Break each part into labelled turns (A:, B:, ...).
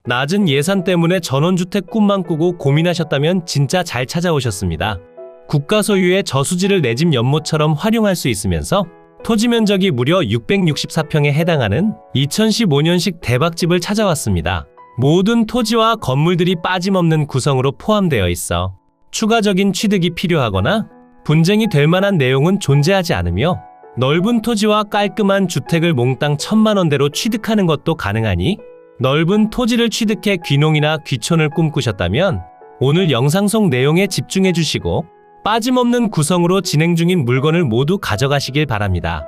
A: 낮은 예산 때문에 전원주택 꿈만 꾸고 고민하셨다면 진짜 잘 찾아오셨습니다. 국가 소유의 저수지를 내 집 연못처럼 활용할 수 있으면서 토지 면적이 무려 664평에 해당하는 2015년식 대박집을 찾아왔습니다. 모든 토지와 건물들이 빠짐없는 구성으로 포함되어 있어 추가적인 취득이 필요하거나 분쟁이 될 만한 내용은 존재하지 않으며 넓은 토지와 깔끔한 주택을 몽땅 1,000만원대로 취득하는 것도 가능하니 넓은 토지를 취득해 귀농이나 귀촌을 꿈꾸셨다면 오늘 영상 속 내용에 집중해 주시고 빠짐없는 구성으로 진행 중인 물건을 모두 가져가시길 바랍니다.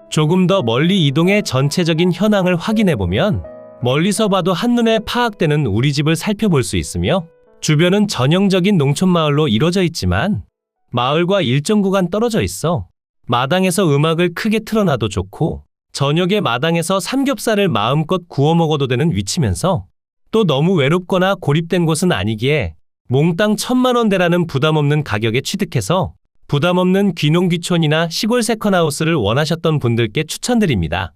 A: 조금 더 멀리 이동해 전체적인 현황을 확인해 보면 멀리서 봐도 한눈에 파악되는 우리 집을 살펴볼 수 있으며 주변은 전형적인 농촌마을로 이루어져 있지만 마을과 일정 구간 떨어져 있어 마당에서 음악을 크게 틀어놔도 좋고 저녁에 마당에서 삼겹살을 마음껏 구워 먹어도 되는 위치면서 또 너무 외롭거나 고립된 곳은 아니기에 몽땅 1,000만원대라는 부담없는 가격에 취득해서 부담없는 귀농귀촌이나 시골 세컨하우스를 원하셨던 분들께 추천드립니다.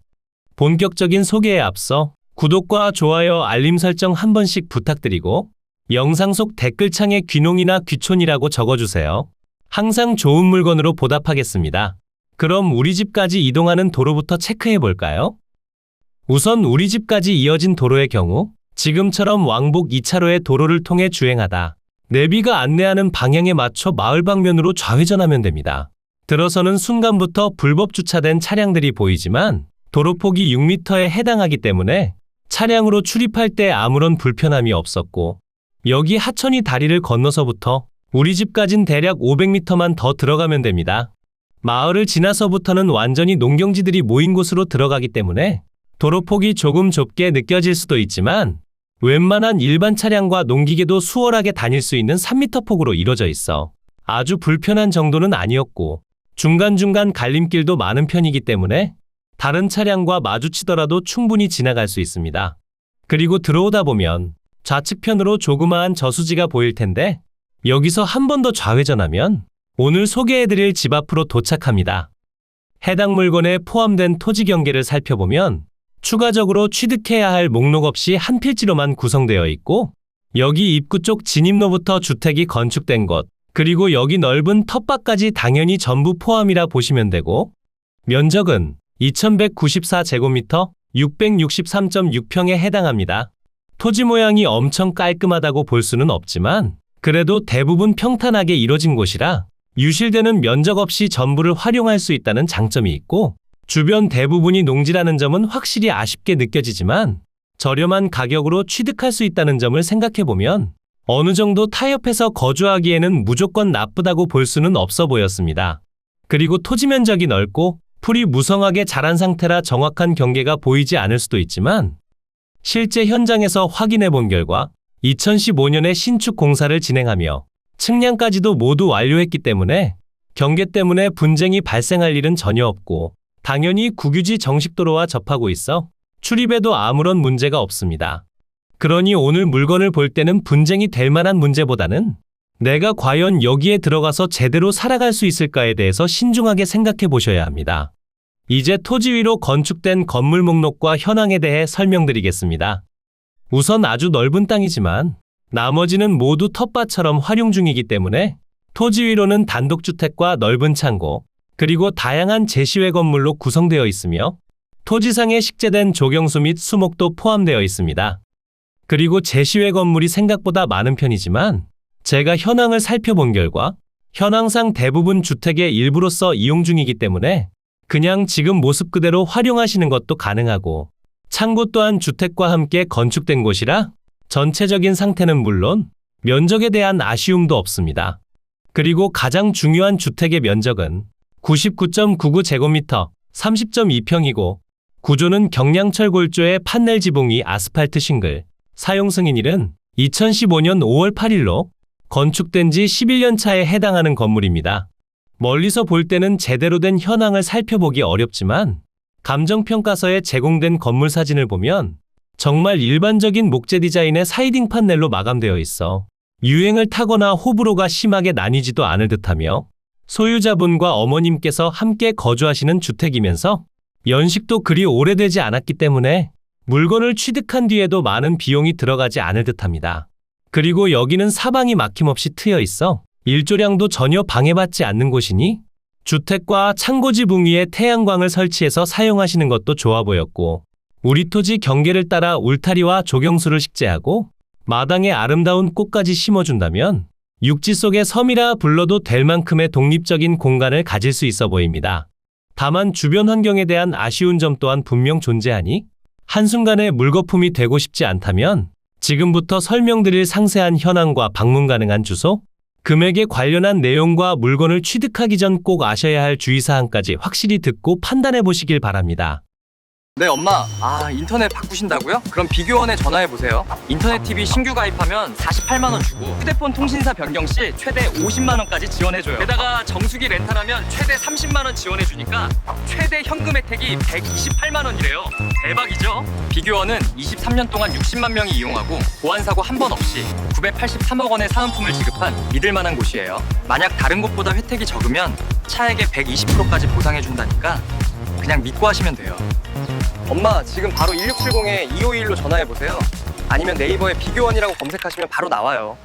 A: 본격적인 소개에 앞서 구독과 좋아요, 알림 설정 한 번씩 부탁드리고 영상 속 댓글창에 귀농이나 귀촌이라고 적어주세요. 항상 좋은 물건으로 보답하겠습니다. 그럼 우리 집까지 이동하는 도로부터 체크해 볼까요? 우선 우리 집까지 이어진 도로의 경우 지금처럼 왕복 2차로의 도로를 통해 주행하다 내비가 안내하는 방향에 맞춰 마을 방면으로 좌회전하면 됩니다. 들어서는 순간부터 불법 주차된 차량들이 보이지만 도로폭이 6m에 해당하기 때문에 차량으로 출입할 때 아무런 불편함이 없었고 여기 하천이 다리를 건너서부터 우리 집까진 대략 500m만 더 들어가면 됩니다. 마을을 지나서부터는 완전히 농경지들이 모인 곳으로 들어가기 때문에 도로폭이 조금 좁게 느껴질 수도 있지만 웬만한 일반 차량과 농기계도 수월하게 다닐 수 있는 3m 폭으로 이루어져 있어 아주 불편한 정도는 아니었고 중간중간 갈림길도 많은 편이기 때문에 다른 차량과 마주치더라도 충분히 지나갈 수 있습니다. 그리고 들어오다 보면 좌측편으로 조그마한 저수지가 보일 텐데 여기서 한 번 더 좌회전하면 오늘 소개해드릴 집 앞으로 도착합니다. 해당 물건에 포함된 토지 경계를 살펴보면 추가적으로 취득해야 할 목록 없이 한 필지로만 구성되어 있고 여기 입구 쪽 진입로부터 주택이 건축된 곳 그리고 여기 넓은 텃밭까지 당연히 전부 포함이라 보시면 되고 면적은 2194제곱미터 663.6평에 해당합니다. 토지 모양이 엄청 깔끔하다고 볼 수는 없지만 그래도 대부분 평탄하게 이뤄진 곳이라 유실되는 면적 없이 전부를 활용할 수 있다는 장점이 있고 주변 대부분이 농지라는 점은 확실히 아쉽게 느껴지지만 저렴한 가격으로 취득할 수 있다는 점을 생각해보면 어느 정도 타협해서 거주하기에는 무조건 나쁘다고 볼 수는 없어 보였습니다. 그리고 토지 면적이 넓고 풀이 무성하게 자란 상태라 정확한 경계가 보이지 않을 수도 있지만 실제 현장에서 확인해 본 결과 2015년에 신축 공사를 진행하며 측량까지도 모두 완료했기 때문에 경계 때문에 분쟁이 발생할 일은 전혀 없고 당연히 국유지 정식도로와 접하고 있어 출입에도 아무런 문제가 없습니다. 그러니 오늘 물건을 볼 때는 분쟁이 될 만한 문제보다는 내가 과연 여기에 들어가서 제대로 살아갈 수 있을까에 대해서 신중하게 생각해 보셔야 합니다. 이제 토지 위로 건축된 건물 목록과 현황에 대해 설명드리겠습니다. 우선 아주 넓은 땅이지만 나머지는 모두 텃밭처럼 활용 중이기 때문에 토지 위로는 단독주택과 넓은 창고 그리고 다양한 제시외 건물로 구성되어 있으며 토지상에 식재된 조경수 및 수목도 포함되어 있습니다. 그리고 제시외 건물이 생각보다 많은 편이지만 제가 현황을 살펴본 결과 현황상 대부분 주택의 일부로서 이용 중이기 때문에 그냥 지금 모습 그대로 활용하시는 것도 가능하고 창고 또한 주택과 함께 건축된 곳이라 전체적인 상태는 물론 면적에 대한 아쉬움도 없습니다. 그리고 가장 중요한 주택의 면적은 99.99제곱미터 30.2평이고 구조는 경량철 골조의 판넬 지붕 위 아스팔트 싱글, 사용 승인일은 2015년 5월 8일로 건축된 지 11년 차에 해당하는 건물입니다. 멀리서 볼 때는 제대로 된 현황을 살펴보기 어렵지만 감정평가서에 제공된 건물 사진을 보면 정말 일반적인 목재 디자인의 사이딩 판넬로 마감되어 있어 유행을 타거나 호불호가 심하게 나뉘지도 않을 듯하며 소유자분과 어머님께서 함께 거주하시는 주택이면서 연식도 그리 오래되지 않았기 때문에 물건을 취득한 뒤에도 많은 비용이 들어가지 않을 듯합니다. 그리고 여기는 사방이 막힘없이 트여 있어 일조량도 전혀 방해받지 않는 곳이니 주택과 창고지 붕 위에 태양광을 설치해서 사용하시는 것도 좋아 보였고, 우리 토지 경계를 따라 울타리와 조경수를 식재하고 마당에 아름다운 꽃까지 심어준다면 육지 속의 섬이라 불러도 될 만큼의 독립적인 공간을 가질 수 있어 보입니다. 다만 주변 환경에 대한 아쉬운 점 또한 분명 존재하니 한순간에 물거품이 되고 싶지 않다면 지금부터 설명드릴 상세한 현황과 방문 가능한 주소, 금액에 관련한 내용과 물건을 취득하기 전 꼭 아셔야 할 주의사항까지 확실히 듣고 판단해 보시길 바랍니다.
B: 네, 엄마. 인터넷 바꾸신다고요? 그럼 비교원에 전화해보세요. 인터넷 TV 신규 가입하면 48만 원 주고 휴대폰 통신사 변경 시 최대 50만 원까지 지원해줘요. 게다가 정수기 렌탈하면 최대 30만 원 지원해주니까 최대 현금 혜택이 128만 원이래요. 대박이죠? 비교원은 23년 동안 60만 명이 이용하고 보안사고 한 번 없이 983억 원의 사은품을 지급한 믿을만한 곳이에요. 만약 다른 곳보다 혜택이 적으면 차액의 120%까지 보상해준다니까 그냥 믿고 하시면 돼요. 엄마, 지금 바로 1670에 2521로 전화해보세요. 아니면 네이버에 비교원이라고 검색하시면 바로 나와요.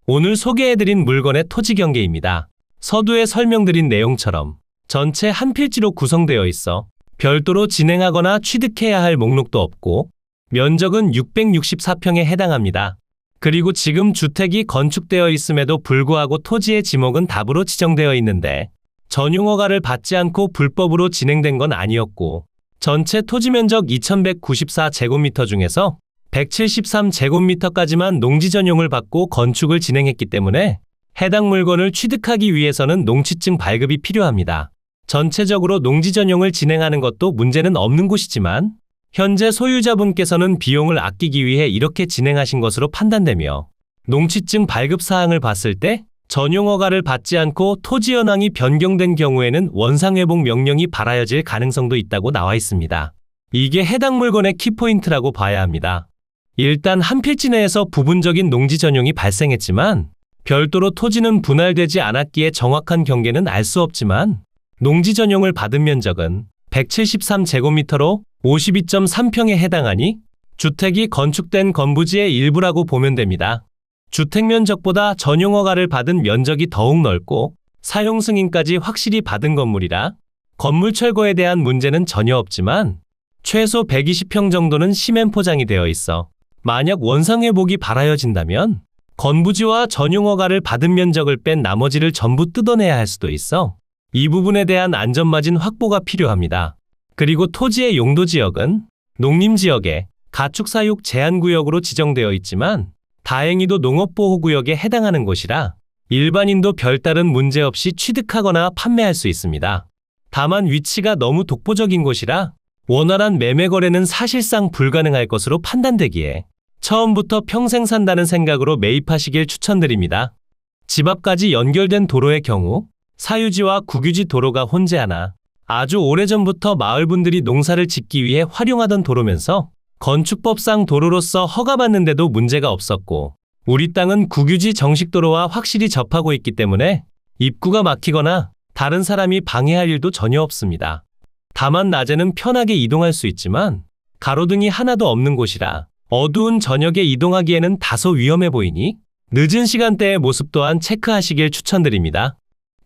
A: 오늘 소개해드린 물건의 토지 경계입니다. 서두에 설명드린 내용처럼 전체 한 필지로 구성되어 있어 별도로 진행하거나 취득해야 할 목록도 없고 면적은 664평에 해당합니다. 그리고 지금 주택이 건축되어 있음에도 불구하고 토지의 지목은 답으로 지정되어 있는데 전용허가를 받지 않고 불법으로 진행된 건 아니었고, 전체 토지 면적 2194제곱미터 중에서 173제곱미터까지만 농지 전용을 받고 건축을 진행했기 때문에 해당 물건을 취득하기 위해서는 농취증 발급이 필요합니다. 전체적으로 농지 전용을 진행하는 것도 문제는 없는 곳이지만 현재 소유자분께서는 비용을 아끼기 위해 이렇게 진행하신 것으로 판단되며, 농취증 발급 사항을 봤을 때 전용허가를 받지 않고 토지 현황이 변경된 경우에는 원상회복 명령이 발하여질 가능성도 있다고 나와 있습니다. 이게 해당 물건의 키포인트라고 봐야 합니다. 일단 한 필지 내에서 부분적인 농지 전용이 발생했지만 별도로 토지는 분할되지 않았기에 정확한 경계는 알 수 없지만 농지 전용을 받은 면적은 173제곱미터로 52.3평에 해당하니 주택이 건축된 건부지의 일부라고 보면 됩니다. 주택 면적보다 전용허가를 받은 면적이 더욱 넓고 사용 승인까지 확실히 받은 건물이라 건물 철거에 대한 문제는 전혀 없지만 최소 120평 정도는 시멘 포장이 되어 있어 만약 원상회복이 발하여진다면 건부지와 전용허가를 받은 면적을 뺀 나머지를 전부 뜯어내야 할 수도 있어 이 부분에 대한 안전마진 확보가 필요합니다. 그리고 토지의 용도지역은 농림지역에 가축사육 제한구역으로 지정되어 있지만 다행히도 농업보호구역에 해당하는 곳이라 일반인도 별다른 문제 없이 취득하거나 판매할 수 있습니다. 다만 위치가 너무 독보적인 곳이라 원활한 매매 거래는 사실상 불가능할 것으로 판단되기에 처음부터 평생 산다는 생각으로 매입하시길 추천드립니다. 집 앞까지 연결된 도로의 경우 사유지와 국유지 도로가 혼재하나 아주 오래전부터 마을분들이 농사를 짓기 위해 활용하던 도로면서 건축법상 도로로서 허가받는데도 문제가 없었고 우리 땅은 국유지 정식도로와 확실히 접하고 있기 때문에 입구가 막히거나 다른 사람이 방해할 일도 전혀 없습니다. 다만 낮에는 편하게 이동할 수 있지만 가로등이 하나도 없는 곳이라 어두운 저녁에 이동하기에는 다소 위험해 보이니 늦은 시간대의 모습 또한 체크하시길 추천드립니다.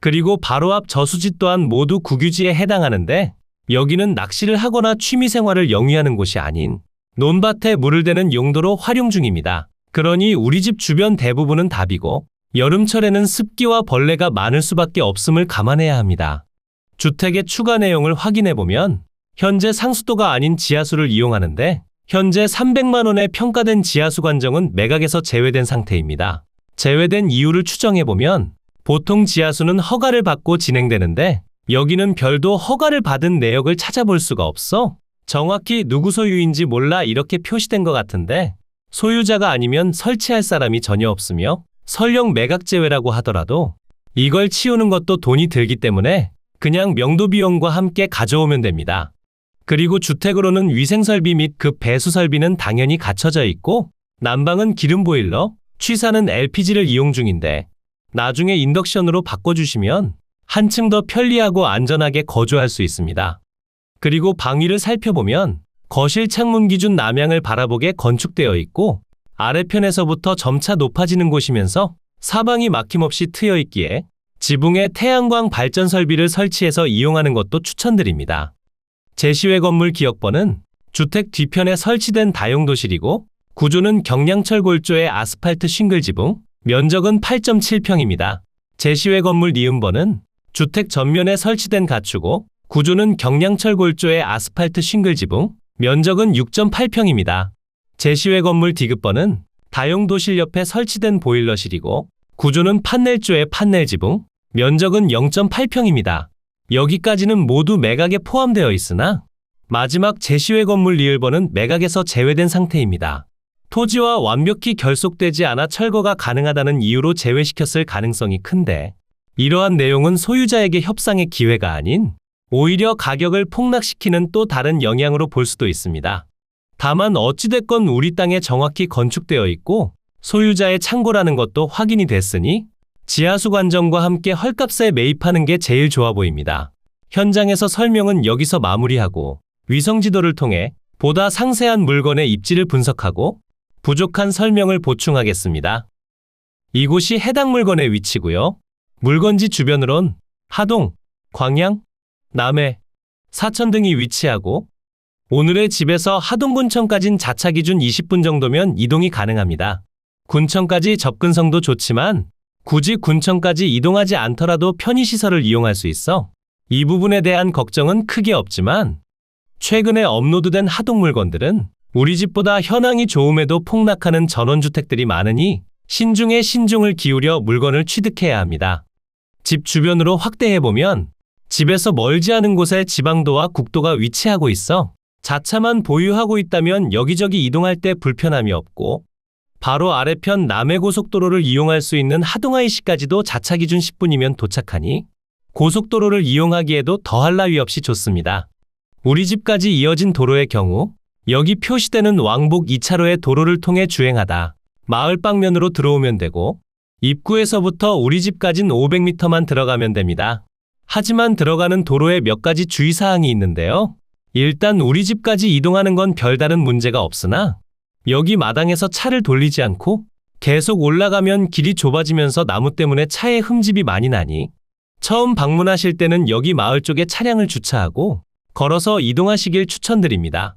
A: 그리고 바로 앞 저수지 또한 모두 국유지에 해당하는데 여기는 낚시를 하거나 취미생활을 영위하는 곳이 아닌 논밭에 물을 대는 용도로 활용 중입니다. 그러니 우리 집 주변 대부분은 답이고 여름철에는 습기와 벌레가 많을 수밖에 없음을 감안해야 합니다. 주택의 추가 내용을 확인해보면 현재 상수도가 아닌 지하수를 이용하는데 현재 300만 원에 평가된 지하수 관정은 매각에서 제외된 상태입니다. 제외된 이유를 추정해보면 보통 지하수는 허가를 받고 진행되는데 여기는 별도 허가를 받은 내역을 찾아볼 수가 없어 정확히 누구 소유인지 몰라 이렇게 표시된 것 같은데 소유자가 아니면 설치할 사람이 전혀 없으며 설령 매각 제외라고 하더라도 이걸 치우는 것도 돈이 들기 때문에 그냥 명도 비용과 함께 가져오면 됩니다. 그리고 주택으로는 위생설비 및 급 배수 설비는 당연히 갖춰져 있고 난방은 기름 보일러, 취사는 LPG를 이용 중인데 나중에 인덕션으로 바꿔주시면 한층 더 편리하고 안전하게 거주할 수 있습니다. 그리고 방위를 살펴보면 거실 창문 기준 남향을 바라보게 건축되어 있고 아래편에서부터 점차 높아지는 곳이면서 사방이 막힘없이 트여 있기에 지붕에 태양광 발전 설비를 설치해서 이용하는 것도 추천드립니다. 제시외 건물 기역번은 주택 뒤편에 설치된 다용도실이고 구조는 경량철 골조의 아스팔트 싱글 지붕, 면적은 8.7평입니다. 제시외 건물 니은번은 주택 전면에 설치된 가축고 구조는 경량철 골조의 아스팔트 싱글 지붕, 면적은 6.8평입니다. 제시외 건물 디귿번은 다용도실 옆에 설치된 보일러실이고 구조는 판넬조의 판넬 지붕, 면적은 0.8평입니다. 여기까지는 모두 매각에 포함되어 있으나 마지막 제시외 건물 리을번은 매각에서 제외된 상태입니다. 토지와 완벽히 결속되지 않아 철거가 가능하다는 이유로 제외시켰을 가능성이 큰데 이러한 내용은 소유자에게 협상의 기회가 아닌 오히려 가격을 폭락시키는 또 다른 영향으로 볼 수도 있습니다. 다만 어찌됐건 우리 땅에 정확히 건축되어 있고 소유자의 창고라는 것도 확인이 됐으니 지하수 관정과 함께 헐값에 매입하는 게 제일 좋아 보입니다. 현장에서 설명은 여기서 마무리하고 위성지도를 통해 보다 상세한 물건의 입지를 분석하고 부족한 설명을 보충하겠습니다. 이곳이 해당 물건의 위치고요. 물건지 주변으론 하동, 광양, 남해, 사천 등이 위치하고 오늘의 집에서 하동군청까진 자차 기준 20분 정도면 이동이 가능합니다. 군청까지 접근성도 좋지만 굳이 군청까지 이동하지 않더라도 편의시설을 이용할 수 있어 이 부분에 대한 걱정은 크게 없지만 최근에 업로드된 하동 물건들은 우리 집보다 현황이 좋음에도 폭락하는 전원주택들이 많으니 신중에 신중을 기울여 물건을 취득해야 합니다. 집 주변으로 확대해보면 집에서 멀지 않은 곳에 지방도와 국도가 위치하고 있어 자차만 보유하고 있다면 여기저기 이동할 때 불편함이 없고 바로 아래편 남해고속도로를 이용할 수 있는 하동IC까지도 자차 기준 10분이면 도착하니 고속도로를 이용하기에도 더할 나위 없이 좋습니다. 우리 집까지 이어진 도로의 경우 여기 표시되는 왕복 2차로의 도로를 통해 주행하다 마을 방면으로 들어오면 되고 입구에서부터 우리 집까진 500m만 들어가면 됩니다. 하지만 들어가는 도로에 몇 가지 주의사항이 있는데요. 일단 우리 집까지 이동하는 건 별다른 문제가 없으나 여기 마당에서 차를 돌리지 않고 계속 올라가면 길이 좁아지면서 나무 때문에 차에 흠집이 많이 나니 처음 방문하실 때는 여기 마을 쪽에 차량을 주차하고 걸어서 이동하시길 추천드립니다.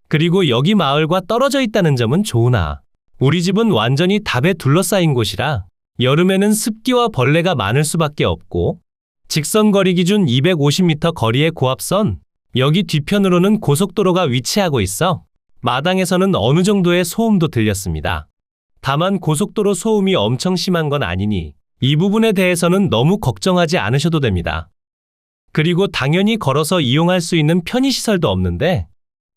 A: 그리고 여기 마을과 떨어져 있다는 점은 좋으나 우리 집은 완전히 답에 둘러싸인 곳이라 여름에는 습기와 벌레가 많을 수밖에 없고 직선 거리 기준 250m 거리의 고압선, 여기 뒤편으로는 고속도로가 위치하고 있어 마당에서는 어느 정도의 소음도 들렸습니다. 다만 고속도로 소음이 엄청 심한 건 아니니 이 부분에 대해서는 너무 걱정하지 않으셔도 됩니다. 그리고 당연히 걸어서 이용할 수 있는 편의시설도 없는데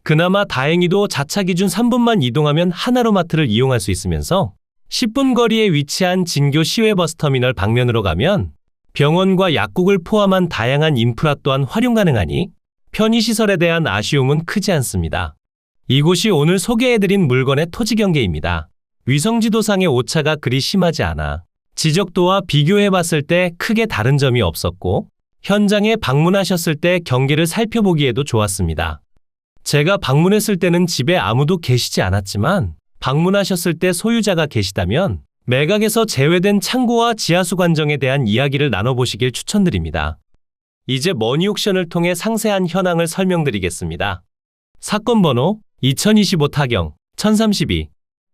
A: 그나마 다행히도 자차 기준 3분만 이동하면 하나로마트를 이용할 수 있으면서 10분 거리에 위치한 진교 시외버스터미널 방면으로 가면 병원과 약국을 포함한 다양한 인프라 또한 활용 가능하니 편의시설에 대한 아쉬움은 크지 않습니다. 이곳이 오늘 소개해드린 물건의 토지 경계입니다. 위성지도상의 오차가 그리 심하지 않아 지적도와 비교해봤을 때 크게 다른 점이 없었고 현장에 방문하셨을 때 경계를 살펴보기에도 좋았습니다. 제가 방문했을 때는 집에 아무도 계시지 않았지만 방문하셨을 때 소유자가 계시다면 매각에서 제외된 창고와 지하수 관정에 대한 이야기를 나눠보시길 추천드립니다. 이제 머니옥션을 통해 상세한 현황을 설명드리겠습니다. 사건 번호 2025 타경 1032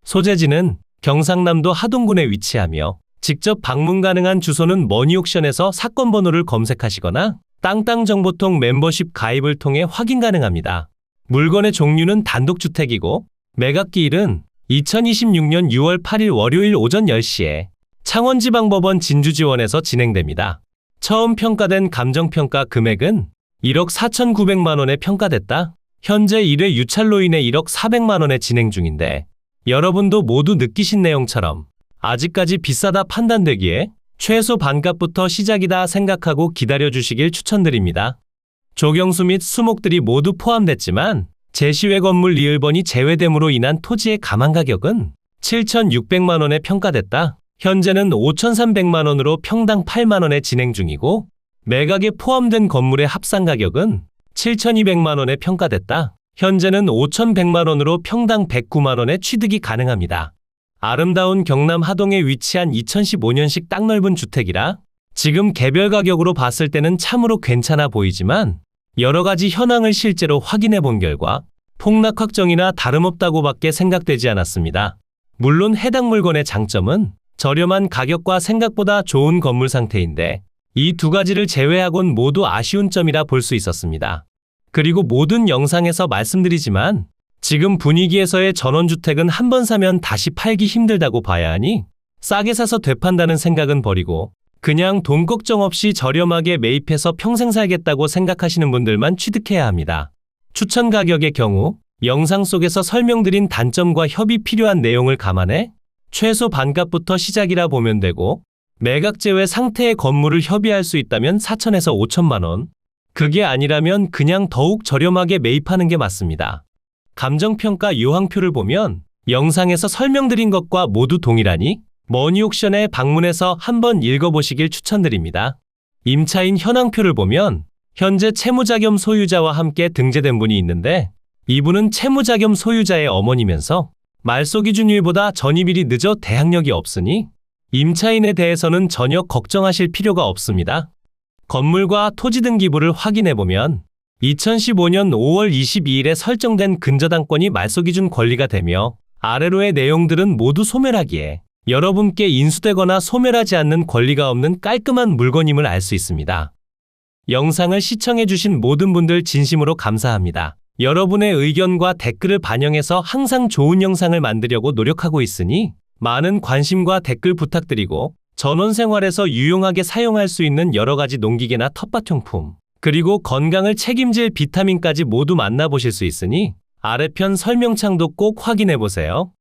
A: 소재지는 경상남도 하동군에 위치하며 직접 방문 가능한 주소는 머니옥션에서 사건 번호를 검색하시거나 땅땅정보통 멤버십 가입을 통해 확인 가능합니다. 물건의 종류는 단독주택이고 매각기일은 2026년 6월 8일 월요일 오전 10시에 창원지방법원 진주지원에서 진행됩니다. 처음 평가된 감정평가 금액은 1억 4,900만 원에 평가됐다. 현재 1회 유찰로 인해 1억 400만 원에 진행 중인데 여러분도 모두 느끼신 내용처럼 아직까지 비싸다 판단되기에 최소 반값부터 시작이다 생각하고 기다려주시길 추천드립니다. 조경수 및 수목들이 모두 포함됐지만 제시외 건물 리을번이 제외됨으로 인한 토지의 감안가격은 7,600만 원에 평가됐다. 현재는 5,300만 원으로 평당 8만 원에 진행 중이고 매각에 포함된 건물의 합산가격은 7,200만 원에 평가됐다. 현재는 5,100만 원으로 평당 109만 원에 취득이 가능합니다. 아름다운 경남 하동에 위치한 2015년식 땅 넓은 주택이라 지금 개별 가격으로 봤을 때는 참으로 괜찮아 보이지만 여러 가지 현황을 실제로 확인해 본 결과 폭락 확정이나 다름없다고 밖에 생각되지 않았습니다. 물론 해당 물건의 장점은 저렴한 가격과 생각보다 좋은 건물 상태인데 이 두 가지를 제외하곤 모두 아쉬운 점이라 볼 수 있었습니다. 그리고 모든 영상에서 말씀드리지만 지금 분위기에서의 전원주택은 한 번 사면 다시 팔기 힘들다고 봐야 하니 싸게 사서 되판다는 생각은 버리고 그냥 돈 걱정 없이 저렴하게 매입해서 평생 살겠다고 생각하시는 분들만 취득해야 합니다. 추천 가격의 경우 영상 속에서 설명드린 단점과 협의 필요한 내용을 감안해 최소 반값부터 시작이라 보면 되고 매각 제외 상태의 건물을 협의할 수 있다면 4천에서 5천만 원, 그게 아니라면 그냥 더욱 저렴하게 매입하는 게 맞습니다. 감정평가 요항표를 보면 영상에서 설명드린 것과 모두 동일하니 머니옥션에 방문해서 한번 읽어보시길 추천드립니다. 임차인 현황표를 보면 현재 채무자 겸 소유자와 함께 등재된 분이 있는데 이분은 채무자 겸 소유자의 어머니면서 말소 기준일보다 전입일이 늦어 대항력이 없으니 임차인에 대해서는 전혀 걱정하실 필요가 없습니다. 건물과 토지 등기부를 확인해보면 2015년 5월 22일에 설정된 근저당권이 말소기준 권리가 되며 아래로의 내용들은 모두 소멸하기에 여러분께 인수되거나 소멸하지 않는 권리가 없는 깔끔한 물건임을 알 수 있습니다. 영상을 시청해주신 모든 분들 진심으로 감사합니다. 여러분의 의견과 댓글을 반영해서 항상 좋은 영상을 만들려고 노력하고 있으니 많은 관심과 댓글 부탁드리고 전원 생활에서 유용하게 사용할 수 있는 여러 가지 농기계나 텃밭용품, 그리고 건강을 책임질 비타민까지 모두 만나보실 수 있으니 아래편 설명창도 꼭 확인해 보세요.